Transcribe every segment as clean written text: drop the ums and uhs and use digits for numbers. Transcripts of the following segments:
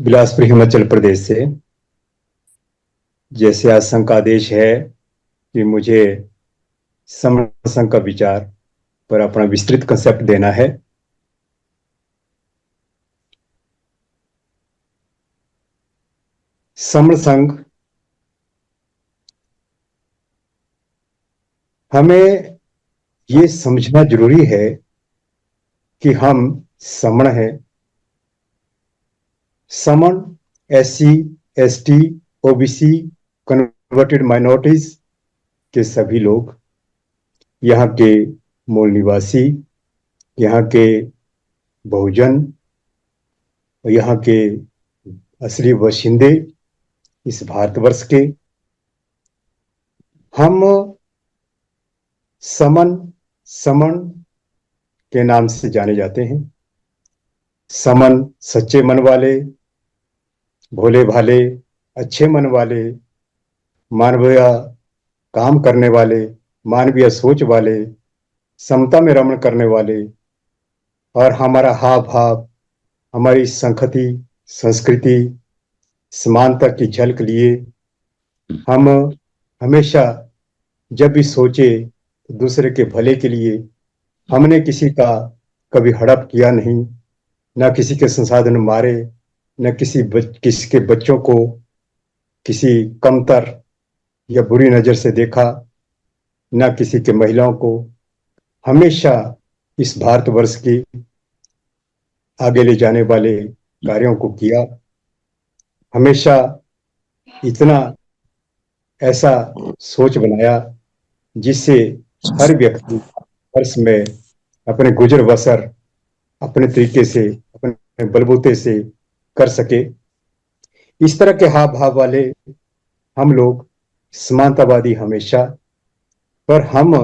बिलासपुर हिमाचल प्रदेश से। जैसे आज संघ का आदेश है कि मुझे समण संघ का विचार पर अपना विस्तृत कंसेप्ट देना है। समण संघ हमें ये समझना जरूरी है कि हम समण हैं। समण SC ST OBC converted minorities के सभी लोग, यहाँ के मूल निवासी, यहाँ के बहुजन, यहाँ के असली बाशिंदे इस भारतवर्ष के, हम समण के नाम से जाने जाते हैं। समन सच्चे मन वाले, भोले भाले, अच्छे मन वाले, मानवीय काम करने वाले, मानवीय सोच वाले, समता में रमण करने वाले, और हमारा हाव भाव, हमारी संस्कृति संस्कृति समानता की झलक लिए हम हमेशा जब भी सोचे तो दूसरे के भले के लिए। हमने किसी का कभी हड़प किया नहीं, न किसी के संसाधन मारे, न किसी के बच्चों को किसी कमतर या बुरी नजर से देखा, न किसी के महिलाओं को। हमेशा इस भारतवर्ष की आगे ले जाने वाले कार्यों को किया। हमेशा इतना ऐसा सोच बनाया जिससे हर व्यक्ति वर्ष में अपने गुजर बसर अपने तरीके से, अपने बलबूते से कर सके। इस तरह के हाव भाव वाले हम लोग समानतावादी हमेशा, पर हम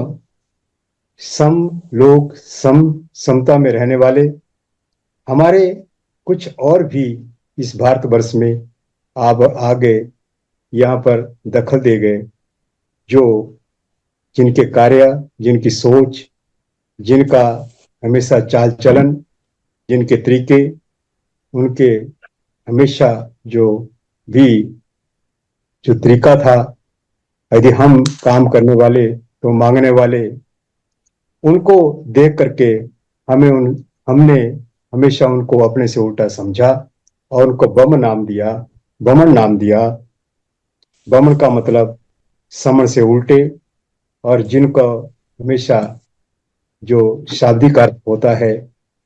लोग समता में रहने वाले। हमारे कुछ और भी इस भारतवर्ष में आगे यहाँ पर दखल दे गए, जो जिनके कार्य, जिनकी सोच, जिनका हमेशा चाल चलन, जिनके तरीके, उनके हमेशा जो तरीका था, यदि हम काम करने वाले तो मांगने वाले, उनको देख करके हमने हमेशा उनको अपने से उल्टा समझा और उनको बमन नाम दिया। बमन का मतलब समण से उल्टे, और जिनका हमेशा जो शाब्दिक अर्थ होता है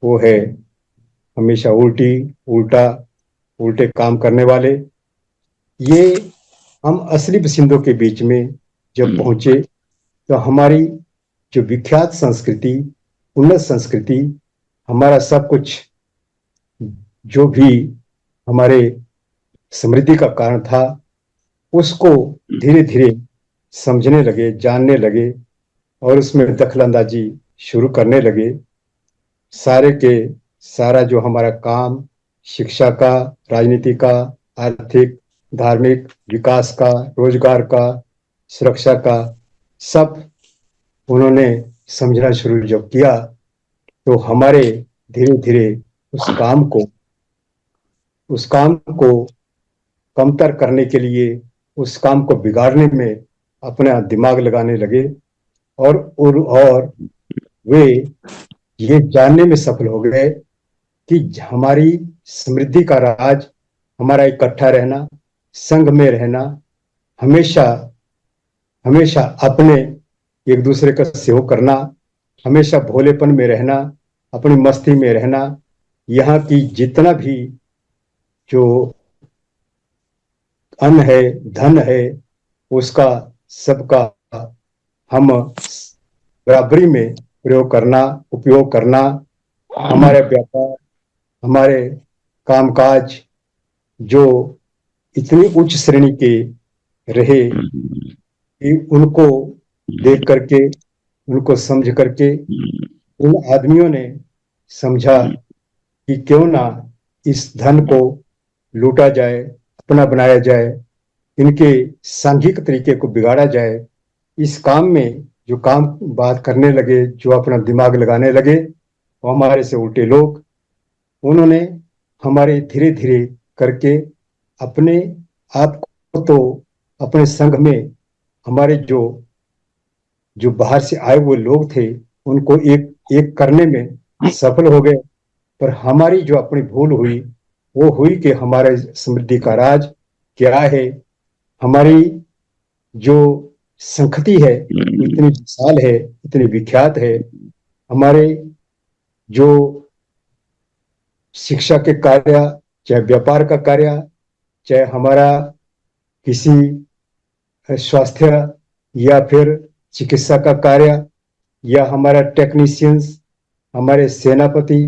वो है हमेशा उल्टे काम करने वाले। ये हम असली बसिंदों के बीच में जब पहुंचे तो हमारी जो विख्यात संस्कृति, उन्नत संस्कृति, हमारा सब कुछ जो भी हमारे समृद्धि का कारण था, उसको धीरे धीरे समझने लगे, जानने लगे और उसमें दखलंदाजी शुरू करने लगे। सारा जो हमारा काम, शिक्षा का, राजनीति का, आर्थिक, धार्मिक, विकास का, रोजगार का, सुरक्षा का, सब उन्होंने समझना शुरू जब किया तो हमारे धीरे धीरे उस काम को कमतर करने के लिए, उस काम को बिगाड़ने में अपना दिमाग लगाने लगे और वे ये जानने में सफल हो गए कि हमारी समृद्धि का राज, हमारा इकट्ठा रहना, संघ में रहना, हमेशा अपने एक दूसरे का सहयोग करना, हमेशा भोलेपन में रहना, अपनी मस्ती में रहना, यहाँ की जितना भी जो अन्न है, धन है, उसका सबका हम बराबरी में उपयोग करना, हमारे व्यापार, हमारे कामकाज जो इतनी उच्च श्रेणी के रहे कि उनको देख करके, उनको समझ करके उन आदमियों ने समझा कि क्यों ना इस धन को लूटा जाए, अपना बनाया जाए, इनके सांघिक तरीके को बिगाड़ा जाए। इस काम में जो काम बात करने लगे, जो अपना दिमाग लगाने लगे, वो हमारे से उल्टे लोग। उन्होंने हमारे धीरे धीरे करके अपने आप को, तो अपने संघ में हमारे जो जो बाहर से आए हुए लोग थे उनको एक एक करने में सफल हो गए। पर हमारी जो अपनी भूल हुई वो हुई कि हमारे समृद्धि का राज क्या है। हमारी जो संखति है वो इतनी विशाल है, इतनी विख्यात है। हमारे जो शिक्षा के कार्य, चाहे व्यापार का कार्य, चाहे हमारा किसी स्वास्थ्य या फिर चिकित्सा का कार्य, या हमारा टेक्नीशियंस, हमारे सेनापति,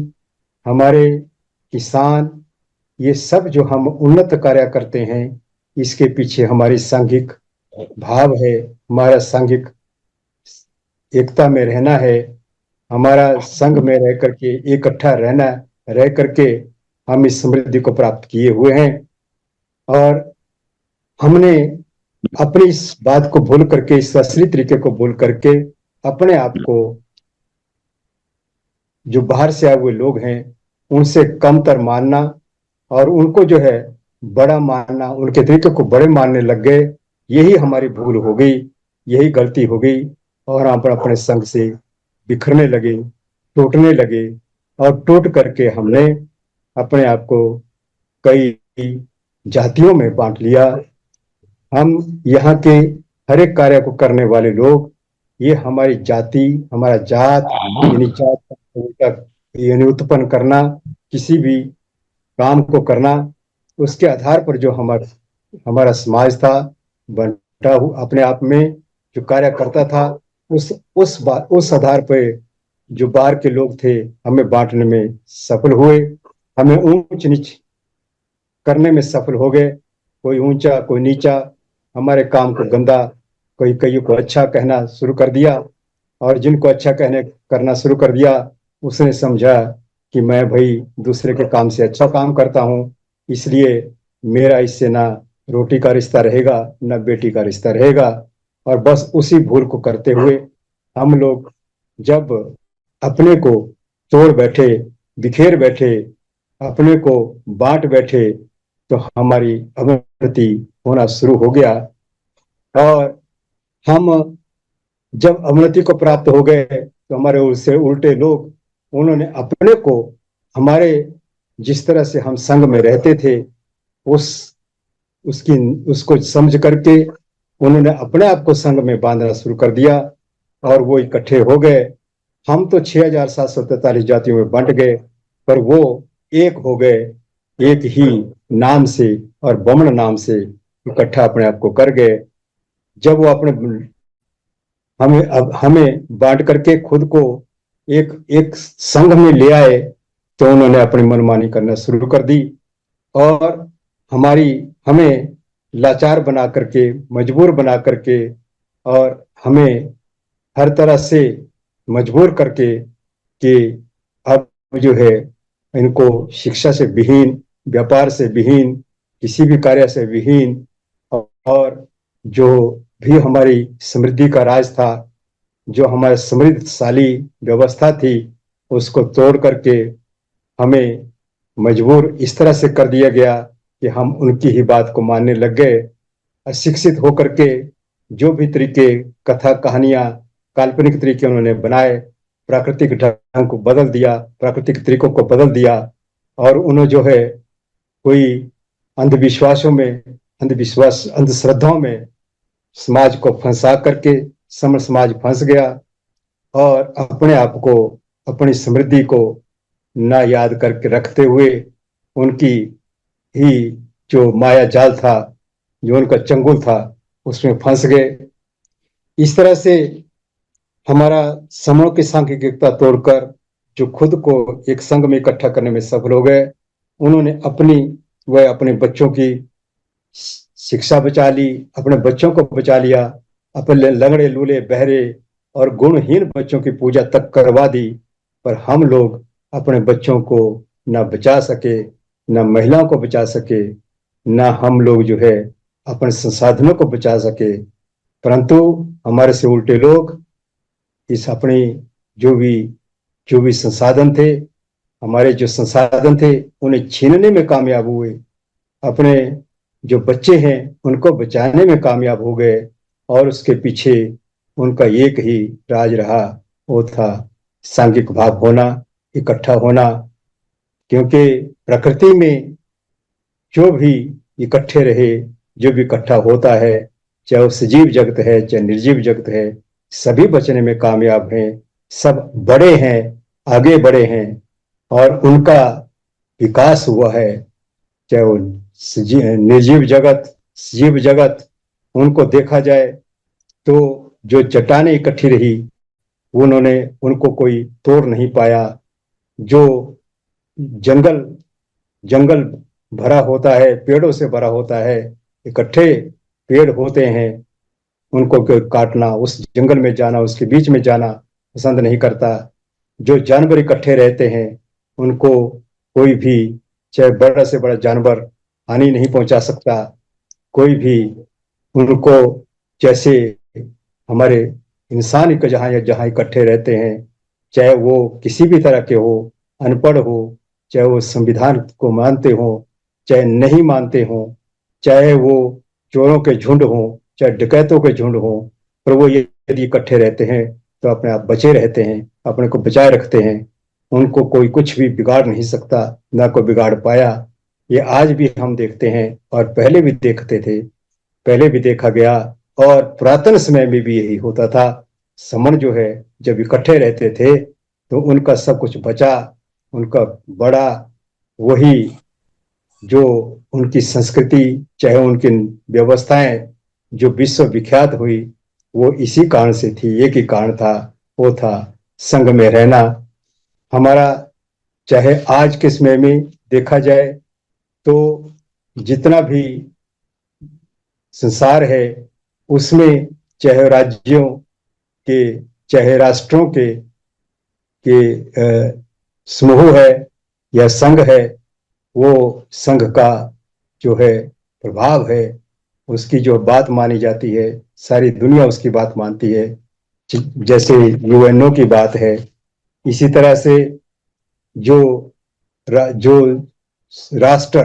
हमारे किसान, ये सब जो हम उन्नत कार्य करते हैं इसके पीछे हमारी सांघिक भाव है, हमारा सांघिक एकता में रहना है, हमारा संघ में रह करके इकट्ठा रहना, रह करके हम इस समृद्धि को प्राप्त किए हुए हैं। और हमने अपनी इस बात को भूल करके, इस असली तरीके को भूल करके अपने आप को जो बाहर से आए हुए लोग हैं उनसे कमतर मानना और उनको जो है बड़ा मानना, उनके तरीके को बड़े मानने लग गए। यही हमारी भूल हो गई, यही गलती हो गई और हम अपने संघ से बिखरने लगे, टूटने लगे। और टूट करके हमने अपने आप को कई जातियों में बांट लिया। हम यहाँ के हर एक कार्य को करने वाले लोग, ये हमारी जाति, हमारा जात, यानी जात का यानी उत्पन्न करना, किसी भी काम को करना, उसके आधार पर जो हमारा हमारा समाज था बंटा हुआ अपने आप में जो कार्य करता था, उस आधार पर जो बाहर के लोग थे हमें बांटने में सफल हुए, हमें ऊंच नीच करने में सफल हो गए। कोई ऊंचा, कोई नीचा, हमारे काम को गंदा, कोई कईयों को अच्छा कहना शुरू कर दिया। और जिनको अच्छा कहने करना शुरू कर दिया उसने समझा कि मैं भाई दूसरे के काम से अच्छा काम करता हूँ, इसलिए मेरा इससे ना रोटी का रिश्ता रहेगा ना बेटी का रिश्ता रहेगा। और बस उसी भूल को करते हुए हम लोग जब अपने को तोड़ बैठे, बिखेर बैठे, अपने को बांट बैठे, तो हमारी अवनति होना शुरू हो गया। और हम जब अवनति को प्राप्त हो गए तो हमारे उससे उल्टे लोग, उन्होंने अपने को हमारे जिस तरह से हम संघ में रहते थे उस उसकी उसको समझ करके उन्होंने अपने आप को संघ में बांधना शुरू कर दिया और वो इकट्ठे हो गए। हम तो 6,743 जातियों में बंट गए, पर वो एक हो गए, एक ही नाम से और बमन नाम से इकट्ठा अपने आप को कर गए। जब वो अपने हमें बांट करके खुद को एक एक संघ में ले आए तो उन्होंने अपनी मनमानी करना शुरू कर दी और हमारी हमें लाचार बना करके, मजबूर बना करके और हमें हर तरह से मजबूर करके कि अब जो है इनको शिक्षा से विहीन, व्यापार से विहीन, किसी भी कार्य से विहीन, और जो भी हमारी समृद्धि का राज था, जो हमारी समृद्धशाली व्यवस्था थी, उसको तोड़ करके हमें मजबूर इस तरह से कर दिया गया कि हम उनकी ही बात को मानने लग गए। अशिक्षित होकर के जो भी तरीके, कथा कहानियां, काल्पनिक तरीके उन्होंने बनाए, प्राकृतिक ढंग को बदल दिया, प्राकृतिक तरीकों को बदल दिया। और उन्होंने जो है कोई अंधविश्वासों में, अंधविश्वास, अंधश्रद्धाओं में समाज को फंसा करके समर समाज फंस गया और अपने आप को, अपनी समृद्धि को ना याद करके रखते हुए उनकी ही जो माया जाल था, जो उनका चंगुल था, उसमें फंस गए। इस तरह से हमारा समूह की सांख्यिकता तोड़कर जो खुद को एक संघ में इकट्ठा करने में सफल हो गए, उन्होंने अपनी व अपने बच्चों की शिक्षा बचा ली, अपने बच्चों को बचा लिया, अपने लंगड़े, लूले, बहरे और गुणहीन बच्चों की पूजा तक करवा दी। पर हम लोग अपने बच्चों को न बचा सके, न महिलाओं को बचा सके, न हम लोग जो है अपने संसाधनों को बचा सके, परंतु हमारे से उल्टे लोग इस अपने जो भी जो भी संसाधन थे, हमारे जो संसाधन थे, उन्हें छीनने में कामयाब हुए। अपने जो बच्चे हैं उनको बचाने में कामयाब हो गए, और उसके पीछे उनका एक ही राज रहा, वो था सांघिक भाव होना, इकट्ठा होना। क्योंकि प्रकृति में जो भी इकट्ठे रहे, जो भी इकट्ठा होता है, चाहे वो सजीव जगत है चाहे निर्जीव जगत है, सभी बचने में कामयाब हैं, सब बड़े हैं, आगे बढ़े हैं, और उनका विकास हुआ है। चाहे वो निर्जीव जगत, सजीव जगत, उनको देखा जाए तो जो चट्टानें इकट्ठी रही, उन्होंने उनको कोई तोड़ नहीं पाया। जो जंगल जंगल भरा होता है, पेड़ों से भरा होता है, इकट्ठे पेड़ होते हैं, उनको कोई काटना, उस जंगल में जाना, उसके बीच में जाना पसंद नहीं करता। जो जानवर इकट्ठे रहते हैं, उनको कोई भी, चाहे बड़ा से बड़ा जानवर, हानि नहीं पहुंचा सकता। कोई भी उनको, जैसे हमारे इंसान के जहाँ जहाँ इकट्ठे रहते हैं, चाहे वो किसी भी तरह के हो, अनपढ़ हो, चाहे वो संविधान को मानते हो चाहे नहीं मानते हो, चाहे वो चोरों के झुंड हो चाहे डकैतों के झुंड हो, पर वो यदि इकट्ठे रहते हैं तो अपने आप बचे रहते हैं, अपने को बचाए रखते हैं। उनको कोई कुछ भी बिगाड़ नहीं सकता, ना कोई बिगाड़ पाया। ये आज भी हम देखते हैं, और पहले भी देखते थे, पहले भी देखा गया, और पुरातन समय में भी यही होता था। समण जो है, जब इकट्ठे रहते थे तो उनका सब कुछ बचा, उनका बड़ा, वही जो उनकी संस्कृति, चाहे उनकी व्यवस्थाएं जो विश्व विख्यात हुई, वो इसी कारण से थी। एक ही कारण था, वो था संग में रहना। हमारा, चाहे आज के समय में देखा जाए तो जितना भी संसार है, उसमें चाहे राज्यों के, चाहे राष्ट्रों के समूह है या संघ है, वो संघ का जो है प्रभाव है, उसकी जो बात मानी जाती है, सारी दुनिया उसकी बात मानती है। जैसे यूएनओ की बात है, इसी तरह से जो जो राष्ट्र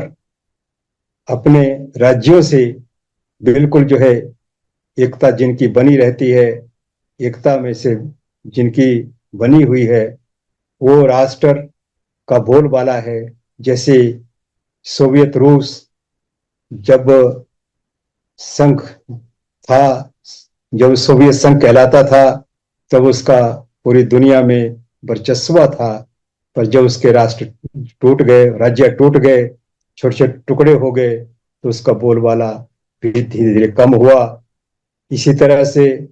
अपने राज्यों से बिल्कुल जो है एकता जिनकी बनी रहती है, एकता में से जिनकी बनी हुई है, वो राष्ट्र का बोलबाला है। जैसे सोवियत रूस जब संघ था, जब सोवियत संघ कहलाता था, तब उसका पूरी दुनिया में वर्चस्व था। पर जब उसके राष्ट्र टूट गए, राज्य टूट गए, छोटे छोटे टुकड़े हो गए, तो उसका बोलबाला भी धीरे धीरे कम हुआ। इसी तरह से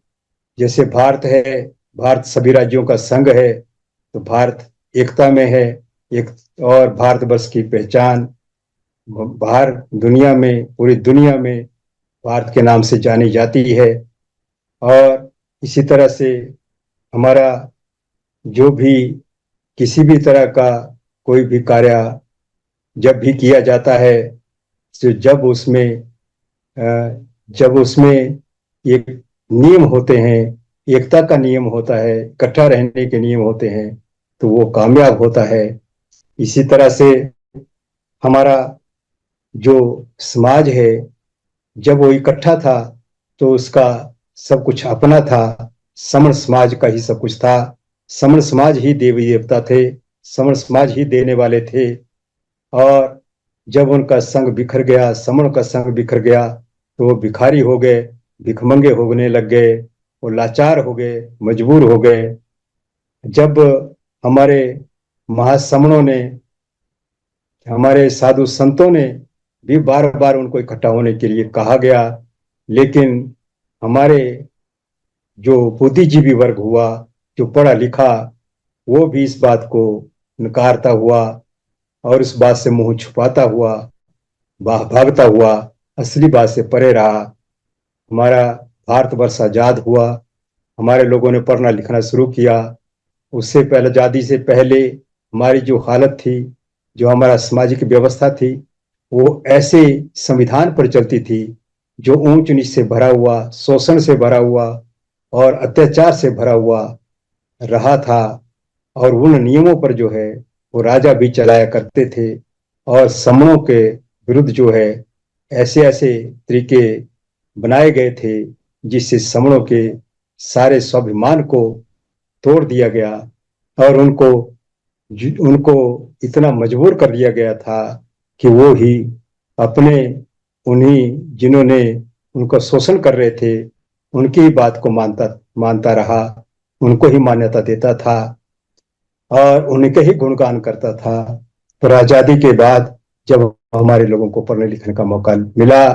जैसे भारत है, भारत सभी राज्यों का संघ है, तो भारत एकता में है। एक और भारतवर्ष की पहचान बाहर दुनिया में, पूरी दुनिया में भारत के नाम से जानी जाती है। और इसी तरह से हमारा जो भी किसी भी तरह का कोई भी कार्य जब भी किया जाता है, तो जब उसमें एक नियम होते हैं, एकता का नियम होता है, इकट्ठा रहने के नियम होते हैं, तो वो कामयाब होता है। इसी तरह से हमारा जो समाज है, जब वो इकट्ठा था तो उसका सब कुछ अपना था, समण समाज का ही सब कुछ था। समण समाज ही देवी देवता थे, समण समाज ही देने वाले थे। और जब उनका संग बिखर गया, समण का संग बिखर गया, तो वो भिखारी हो गए, भिखमंगे होने लग गए, वो लाचार हो गए, मजबूर हो गए। जब हमारे महासमणों ने, हमारे साधु संतों ने भी बार बार उनको इकट्ठा होने के लिए कहा गया, लेकिन हमारे जो बुद्धिजीवी वर्ग हुआ, जो पढ़ा लिखा, वो भी इस बात को नकारता हुआ और इस बात से मुंह छुपाता हुआ, भागता हुआ, असली बात से परे रहा। हमारा भारतवर्ष आजाद हुआ, हमारे लोगों ने पढ़ना लिखना शुरू किया। उससे पहले, आजादी से पहले हमारी जो हालत थी, जो हमारा सामाजिक व्यवस्था थी, वो ऐसे संविधान पर चलती थी जो ऊंच नीच से भरा हुआ, शोषण से भरा हुआ और अत्याचार से भरा हुआ रहा था। और उन नियमों पर जो है वो राजा भी चलाया करते थे, और समणों के विरुद्ध जो है ऐसे ऐसे तरीके बनाए गए थे जिससे समणों के सारे स्वाभिमान को तोड़ दिया गया और उनको उनको इतना मजबूर कर दिया गया था कि वो ही अपने उन्हीं जिन्होंने उनका शोषण कर रहे थे उनकी ही बात को मानता मानता रहा, उनको ही मान्यता देता था और उनके ही गुणगान करता था। पर आजादी के बाद जब हमारे लोगों को पढ़ने लिखने का मौका मिला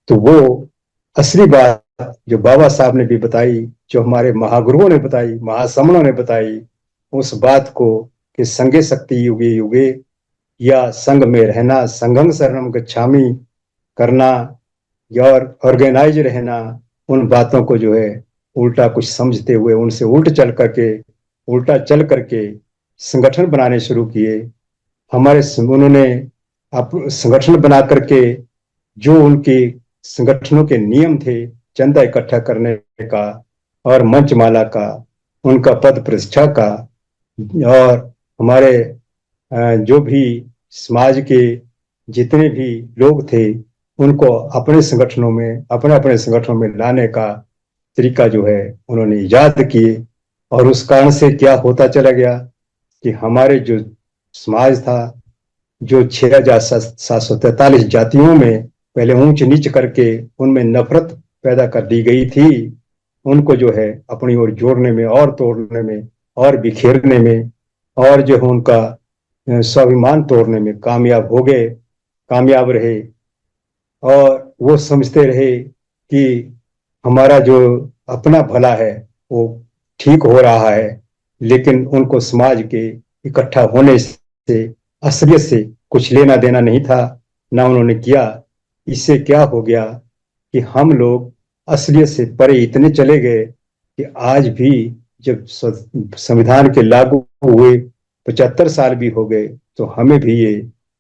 तो वो असली बात जो बाबा साहब ने भी बताई, जो हमारे महागुरुओं ने बताई, महासमणों ने बताई, उस बात को कि संगे शक्ति युगे युगे या संग में रहना, संगम शरणम गच्छामि करना और ऑर्गेनाइज रहना, उन बातों को जो है उल्टा कुछ समझते हुए उनसे उल्टा चल करके संगठन बनाने शुरू किए। हमारे उन्होंने संगठन बना करके जो उनके संगठनों के नियम थे, चंदा इकट्ठा करने का और मंचमाला का, उनका पद प्रतिष्ठा का, और हमारे जो भी समाज के जितने भी लोग थे उनको अपने अपने संगठनों में लाने का तरीका जो है उन्होंने इजाद किए। और उस कारण से क्या होता चला गया कि हमारे जो समाज था, जो 6,743 जातियों में पहले ऊंच नीच करके उनमें नफरत पैदा कर दी गई थी, उनको जो है अपनी ओर जोड़ने में और तोड़ने में और बिखेरने में और जो है उनका स्वाभिमान तोड़ने में कामयाब रहे। और वो समझते रहे कि हमारा जो अपना भला है वो ठीक हो रहा है, लेकिन उनको समाज के इकट्ठा होने से, असलियत से कुछ लेना देना नहीं था, ना उन्होंने किया। इससे क्या हो गया कि हम लोग असलियत से परे इतने चले गए कि आज भी जब संविधान के लागू हुए 75 साल भी हो गए तो हमें भी ये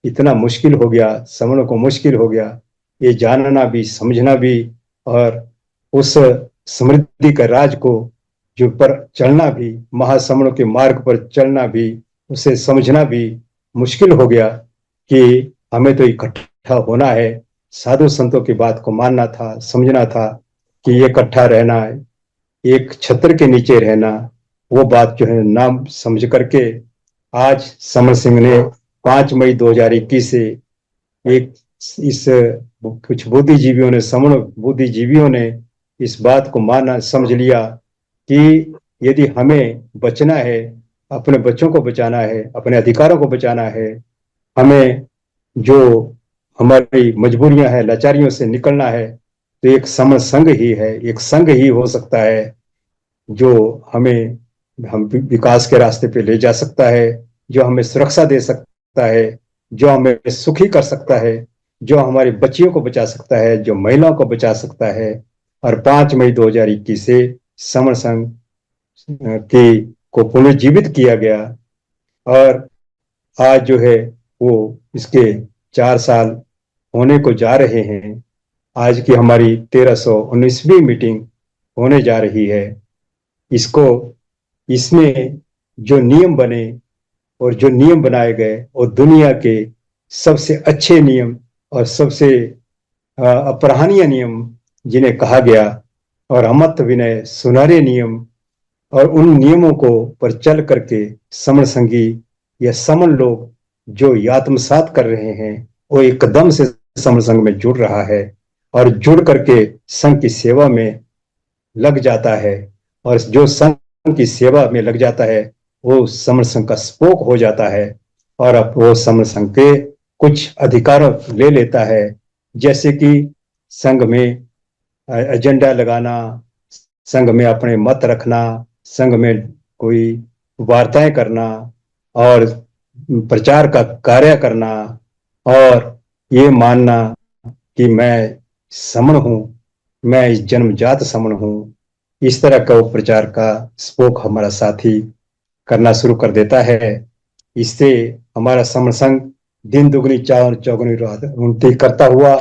इतना मुश्किल हो गया, समझने को मुश्किल हो गया, ये जानना भी समझना भी और उस समृद्धि का राज को जो पर चलना भी, महासमणों के मार्ग पर चलना भी, उसे समझना भी मुश्किल हो गया कि हमें तो इकट्ठा होना है, साधु संतों की बात को मानना था, समझना था कि ये इकट्ठा रहना है, एक छत्र के नीचे रहना, वो बात जो है नाम समझ करके आज समर सिंह ने 5 मई 2021 से एक इस कुछ बुद्धिजीवियों ने, समण बुद्धिजीवियों ने इस बात को माना समझ लिया कि यदि हमें बचना है, अपने बच्चों को बचाना है, अपने अधिकारों को बचाना है, हमें जो हमारी मजबूरियां हैं, लाचारियों से निकलना है, तो एक समण संघ ही है, एक संघ ही हो सकता है जो हम विकास के रास्ते पे ले जा सकता है, जो हमें सुरक्षा दे सकता है, जो हमें सुखी कर सकता है, जो हमारी बच्चियों को बचा सकता है, जो महिलाओं को बचा सकता है। और 5 मई 2021 से समण संघ के को पुनर्जीवित किया गया और आज जो है वो इसके 4 साल होने को जा रहे हैं। आज की हमारी 1319वीं मीटिंग होने जा रही है। इसमें जो नियम बने और जो नियम बनाए गए वो दुनिया के सबसे अच्छे नियम और सबसे अपराहनीय नियम जिन्हें कहा गया, और अमत विनय सुनहरे नियम, और उन नियमों को पर चल करके समण संगी या समण लोग जो आत्मसात कर रहे हैं वो एकदम से समण संघ में जुड़ रहा है और जुड़ करके संघ की सेवा में लग जाता है। और जो संघ की सेवा में लग जाता है वो समण संघ का स्पोक हो जाता है और अब वो समण संघ के कुछ अधिकार ले लेता है, जैसे कि संघ में एजेंडा लगाना, संघ में अपने मत रखना, संघ में कोई वार्ताएं करना और प्रचार का कार्य करना और ये मानना कि मैं समण हूं, मैं इस जन्मजात समण हूं। इस तरह का वो प्रचार का स्पोक हमारा साथी करना शुरू कर देता है। इससे हमारा समण संघ दिन दुगनी चार चौगुनी रात उन्नति करता हुआ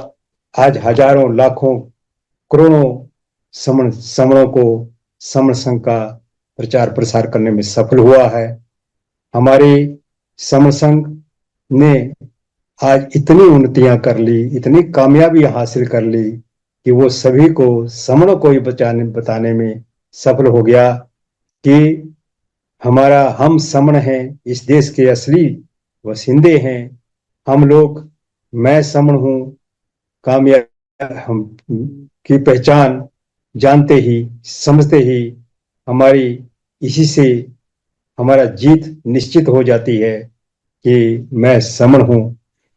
आज हजारों लाखों करोड़ों समणों को समण संघ का प्रचार प्रसार करने में सफल हुआ है। हमारे समण संघ ने आज इतनी उन्नतियां कर ली, इतनी कामयाबी हासिल कर ली कि वो सभी को समण को ही बताने में सफल हो गया कि हम समण हैं, इस देश के असली वसिंदे हैं हम लोग। मैं समण हूं, कामयाब हम की पहचान जानते ही समझते ही हमारी इसी से हमारा जीत निश्चित हो जाती है कि मैं समण हूं।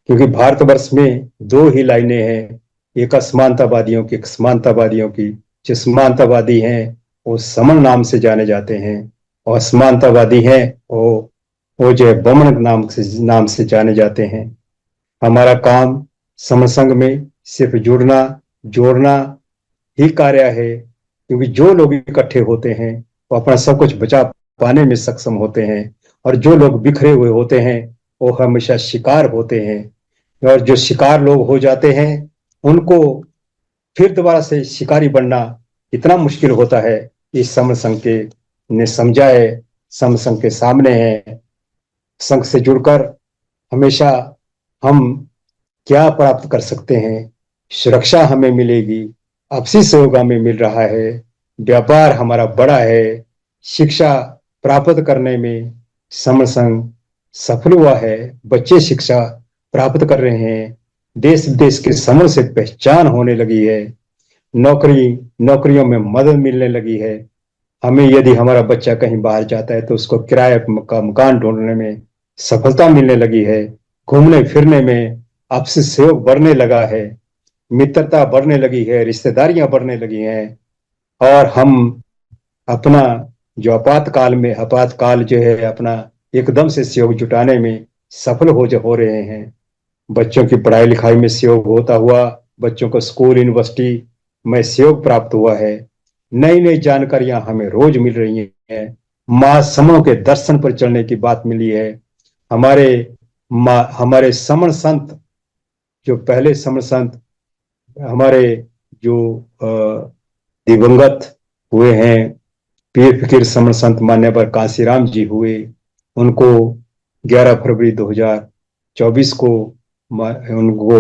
क्योंकि भारतवर्ष में दो ही लाइनें हैं, एक असमानतावादियों की, एक समानतावादियों की। जो समानतावादी हैं वो समण नाम से जाने जाते हैं, और असमानतावादी हैं वो जो है बमन नाम से जाने जाते हैं। हमारा काम समण संघ में सिर्फ जुड़ना जोड़ना ही कार्य है, क्योंकि जो लोग इकट्ठे होते हैं वो अपना सब कुछ बचा पाने में सक्षम होते हैं, और जो लोग बिखरे हुए होते हैं वो हमेशा शिकार होते हैं। और जो शिकार लोग हो जाते हैं उनको फिर दोबारा से शिकारी बनना इतना मुश्किल होता है। इस समर संघ के ने समझा है, समर संघ के सामने है। संघ से जुड़कर हमेशा हम क्या प्राप्त कर सकते हैं? सुरक्षा हमें मिलेगी, आपसी सहयोग हमें मिल रहा है, व्यापार हमारा बड़ा है, शिक्षा प्राप्त करने में समर संघ सफल हुआ है, बच्चे शिक्षा प्राप्त कर रहे हैं, देश विदेश के समर से पहचान होने लगी है, नौकरियों में मदद मिलने लगी है। हमें यदि हमारा बच्चा कहीं बाहर जाता है तो उसको किराए का मकान ढूंढने में सफलता मिलने लगी है, घूमने फिरने में आपसी सहयोग बढ़ने लगा है, मित्रता बढ़ने लगी है, रिश्तेदारियां बढ़ने लगी हैं। और हम अपना जो आपातकाल जो है अपना एकदम से सहयोग जुटाने में सफल हो रहे हैं। बच्चों की पढ़ाई लिखाई में सहयोग होता हुआ बच्चों को स्कूल यूनिवर्सिटी में सहयोग प्राप्त हुआ है। नई नई जानकारियां हमें रोज मिल रही हैं। महासमणों के दर्शन पर चलने की बात मिली है। हमारे हमारे समण संत, जो पहले समण संत हमारे जो दिवंगत हुए हैं, पीर फकीर समण संत मान्यवर कांसीराम जी हुए, उनको 11 फरवरी 2024 को उनको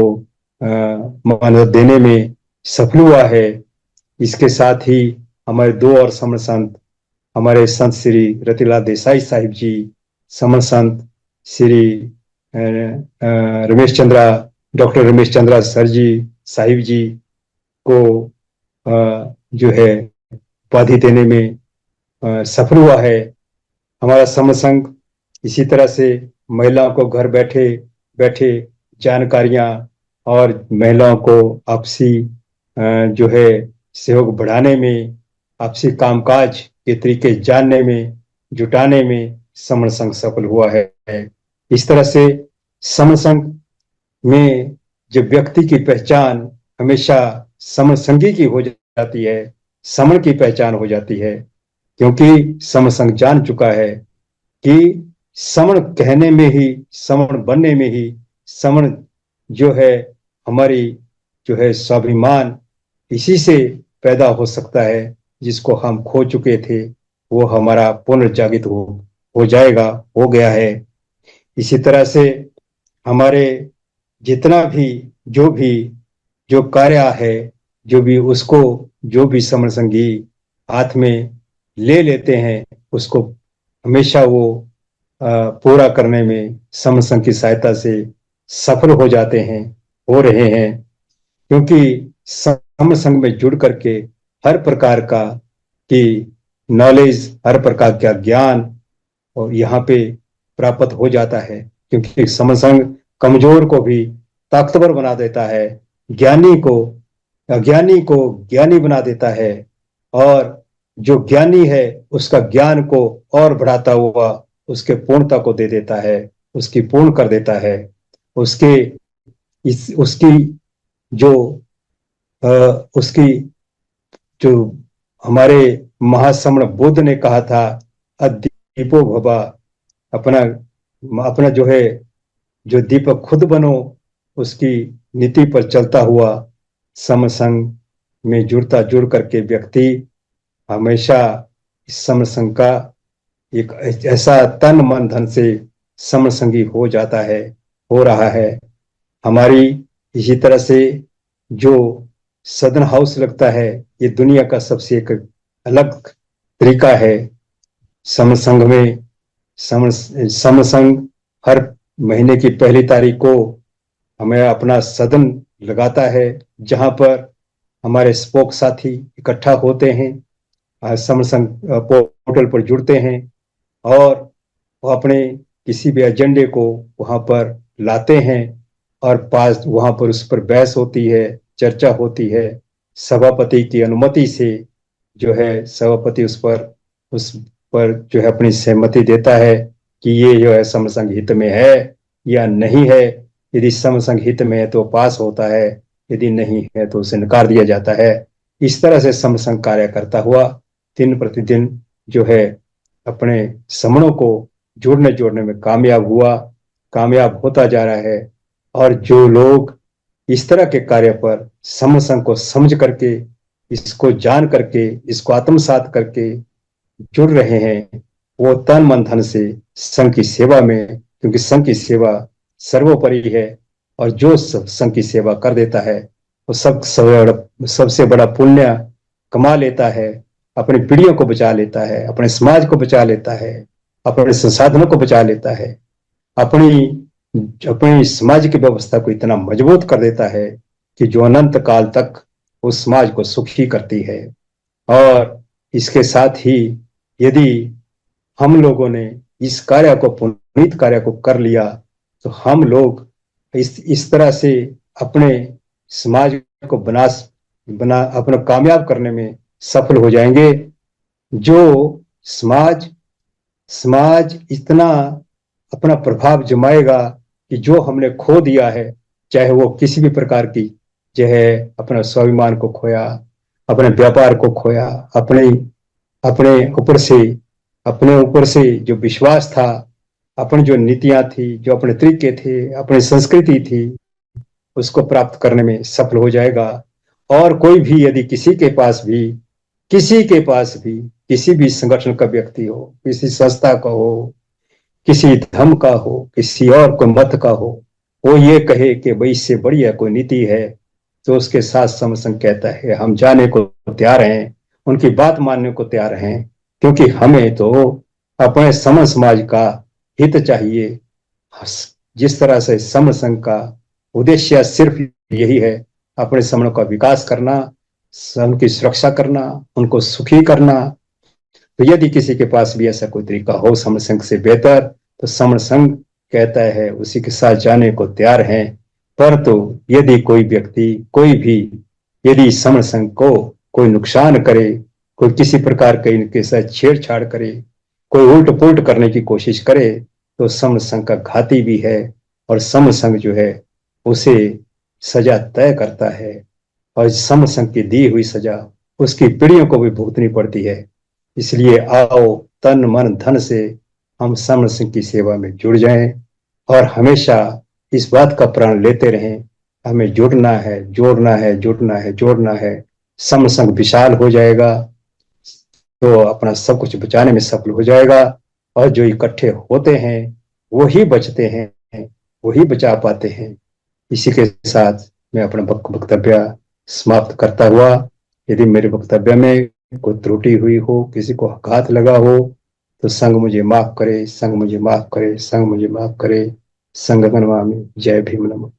मानवता देने में सफल हुआ है। इसके साथ ही हमारे दो और समण संत, हमारे संत श्री रतिलाल देसाई साहिब जी, समण संत श्री डॉक्टर रमेश चंद्रा सर जी साहिब जी को जो है उपाधि देने में सफल हुआ है। हमारा समण संघ इसी तरह से महिलाओं को घर बैठे बैठे जानकारियां और महिलाओं को आपसी जो है सहयोग बढ़ाने में, आपसी कामकाज के तरीके जानने में, जुटाने में समण संघ सफल हुआ है। इस तरह से समण संघ में जो व्यक्ति की पहचान हमेशा समण संघी की हो जाती है, समण की पहचान हो जाती है, क्योंकि समण संघ जान चुका है कि समण कहने में ही, समण बनने में ही, समण जो है हमारी जो है स्वाभिमान इसी से पैदा हो सकता है। जिसको हम खो चुके थे वो हमारा पुनर्जागृत हो जाएगा, हो गया है। इसी तरह से हमारे जितना भी जो कार्य है, जो भी उसको जो भी समण संघी हाथ में ले लेते हैं उसको हमेशा वो पूरा करने में समण संघ की सहायता से सफल हो जाते हैं, हो रहे हैं। क्योंकि समण संघ में जुड़ करके हर प्रकार का की नॉलेज, हर प्रकार का ज्ञान और यहाँ पे प्राप्त हो जाता है। क्योंकि समण संघ कमजोर को भी ताकतवर बना देता है, अज्ञानी को ज्ञानी बना देता है, और जो ज्ञानी है उसका ज्ञान को और बढ़ाता हुआ उसके पूर्णता को दे देता है, उसकी पूर्ण कर देता है। उसके उसकी जो उसकी जो हमारे महासमण बुद्ध ने कहा था, अदीपो भवा, अपना अपना जो है जो दीपक खुद बनो, उसकी नीति पर चलता हुआ समण संघ में जुड़ करके व्यक्ति हमेशा इस समण संघ का एक ऐसा तन मन धन से समण संघी हो जाता है, हो रहा है। हमारी इसी तरह से जो सदन हाउस लगता है, ये दुनिया का सबसे एक अलग तरीका है। समसंघ में समसंघ हर महीने की पहली तारीख को हमें अपना सदन लगाता है, जहां पर हमारे स्पोक साथी इकट्ठा होते हैं, समसंघ पोर्टल पर जुड़ते हैं और वो अपने किसी भी एजेंडे को वहां पर लाते हैं और पास वहां पर उस पर बहस होती है, चर्चा होती है। सभापति की अनुमति से जो है सभापति उस पर जो है अपनी सहमति देता है कि ये जो है समसंघ हित में है या नहीं है। यदि समसंघ हित में है तो पास होता है, यदि नहीं है तो उसे नकार दिया जाता है। इस तरह से समसंघ कार्य करता हुआ दिन प्रतिदिन जो है अपने समणों को जोड़ने जोड़ने में कामयाब होता जा रहा है। और जो लोग इस तरह के कार्य पर समसंघ को समझ करके, इसको जान करके, इसको आत्मसात करके जुड़ रहे हैं, वो तन मन धन से संघ की सेवा में, क्योंकि संघ की सेवा सर्वोपरि है। और जो संघ की सेवा कर देता है वो सबसे बड़ा पुण्य कमा लेता है, अपनी पीढ़ियों को बचा लेता है, अपने समाज को बचा लेता है, अपने संसाधनों को बचा लेता है, अपनी अपनी समाज की व्यवस्था को इतना मजबूत कर देता है कि जो अनंत काल तक उस समाज को सुखी करती है। और इसके साथ ही यदि हम लोगों ने इस कार्य को, पुनीत कार्य को कर लिया, तो हम लोग इस तरह से अपने समाज को बना अपना कामयाब करने में सफल हो जाएंगे। जो समाज समाज इतना अपना प्रभाव जमाएगा कि जो हमने खो दिया है, चाहे वो किसी भी प्रकार की, जो है अपना स्वाभिमान को खोया, अपने व्यापार को खोया, अपने अपने ऊपर से अपने ऊपर से जो विश्वास था, अपनी जो नीतियां थी, जो अपने तरीके थे, अपनी संस्कृति थी, उसको प्राप्त करने में सफल हो जाएगा। और कोई भी यदि किसी के पास भी किसी भी संगठन का व्यक्ति हो, किसी संस्था का हो, किसी धर्म का हो, किसी और कोई मत का हो, वो ये कहे कि भाई इससे बढ़िया कोई नीति है, तो उसके साथ समसंघ कहता है हम जाने को तैयार हैं, उनकी बात मानने को तैयार हैं। क्योंकि हमें तो अपने समाज का हित चाहिए। जिस तरह से समसंघ का उद्देश्य सिर्फ यही है, अपने समूह का विकास करना, उनकी सुरक्षा करना, उनको सुखी करना। तो यदि किसी के पास भी ऐसा कोई तरीका हो समसंघ से बेहतर, तो समसंघ कहता है उसी के साथ जाने को तैयार हैं। परंतु यदि कोई व्यक्ति, कोई भी यदि समसंघ को कोई नुकसान करे, कोई किसी प्रकार का इनके साथ छेड़छाड़ करे, कोई उल्ट पुल्ट करने की कोशिश करे, तो समसंघ का घाती भी है। और समसंघ जो है उसे सजा तय करता है, और समसंघ की दी हुई सजा उसकी पीढ़ियों को भी भुगतनी पड़ती है। इसलिए आओ तन मन धन से हम समसंघ की सेवा में जुड़ जाएं और हमेशा इस बात का प्रण लेते रहें, हमें जुड़ना है, जोड़ना है, जुड़ना है, जोड़ना है। समसंघ विशाल हो जाएगा तो अपना सब कुछ बचाने में सफल हो जाएगा। और जो इकट्ठे होते हैं वही बचते हैं, वही बचा पाते हैं। इसी के साथ मैं अपना वक्तव्य समाप्त करता हुआ, यदि मेरे वक्तव्य में कोई त्रुटि हुई हो, किसी को आघात लगा हो, तो संघ मुझे माफ करे, संघ मुझे माफ करे, संघ मुझे माफ करे। संघ नमामि। जय भीम। नमः।